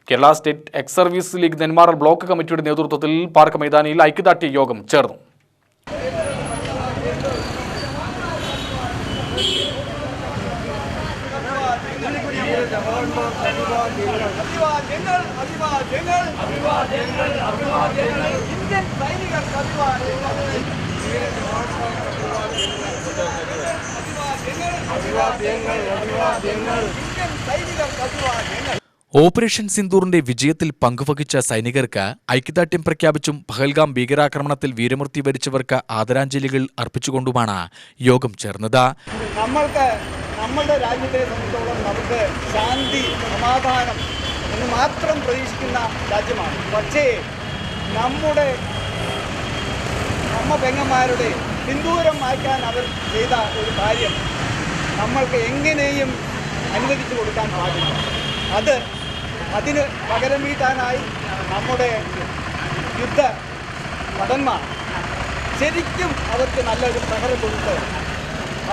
Kerala state ex service league Nenmara block കമ്മിറ്റിയുടെ നേതൃത്വത്തിൽ park മൈതാനിയിൽ ഐക്യദാർഢ്യ യോഗം ചേർന്നു. ഓപ്പറേഷൻ സിന്ദൂറിന്റെ വിജയത്തിൽ പങ്കുവഹിച്ച സൈനികർക്ക് ഐക്യദാർഢ്യം പ്രഖ്യാപിച്ചും പഹൽഗാം ഭീകരാക്രമണത്തിൽ വീരമൃത്യു വരിച്ചവർക്ക് ആദരാഞ്ജലികൾ അർപ്പിച്ചുകൊണ്ടുമാണ് യോഗം ചേർന്നത്. നമ്മുടെ രാജ്യത്തെ സംബന്ധിച്ചോളം നമുക്ക് ശാന്തി, സമാധാനം എന്ന് മാത്രം പ്രതീക്ഷിക്കുന്ന രാജ്യമാണ്. പക്ഷേ നമ്മ പെങ്ങന്മാരുടെ സിന്ദൂരം മാറ്റാൻ അവർ ചെയ്ത ഒരു കാര്യം നമ്മൾക്ക് എങ്ങനെയും അനുവദിച്ചു കൊടുക്കാൻ പാടില്ല. അതിന് പകരം വീട്ടാനായി നമ്മുടെ യുദ്ധ ഭടന്മാർ ശരിക്കും അവർക്ക് നല്ലൊരു പ്രഹരം കൊടുത്ത്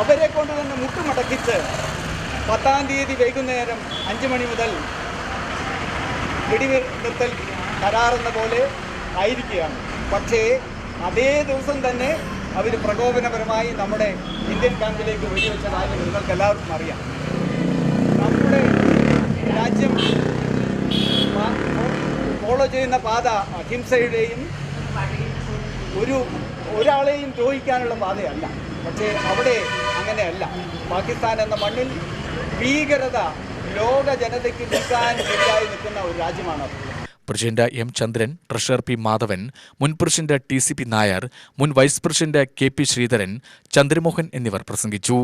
അവരെ കൊണ്ട് തന്നെ മുട്ടുമടക്കിച്ച് 10-ാം തീയതി വൈകുന്നേരം 5 മണി മുതൽ വെടിനിർത്തൽ കരാറെന്ന പോലെ ആയിരിക്കുകയാണ്. പക്ഷേ അതേ ദിവസം തന്നെ അവർ പ്രകോപനപരമായി നമ്മുടെ ഇന്ത്യൻ ക്യാമ്പിലേക്ക് വെടിവെച്ച കാര്യം നിങ്ങൾക്ക് എല്ലാവർക്കും അറിയാം. നമ്മുടെ രാജ്യം ഫോളോ ചെയ്യുന്ന പാത അഹിംസയുടെയും ഒരാളെയും ദ്രോഹിക്കാനുള്ള പാതയല്ല. പക്ഷേ അവിടെ അങ്ങനെയല്ല. പാകിസ്ഥാൻ എന്ന മണ്ണിൽ ഭീകരത ലോക ജനതയ്ക്ക് നിൽക്കാൻ ശരിയായി നിൽക്കുന്ന ഒരു രാജ്യമാണത്. President M Chandran, treasurer P Madhavan, മുൻ പ്രസിഡന്റ് TCP നായർ, മുൻ vice president KP Sreedharan, Chandramohan എന്നിവർ പ്രസംഗിച്ചു.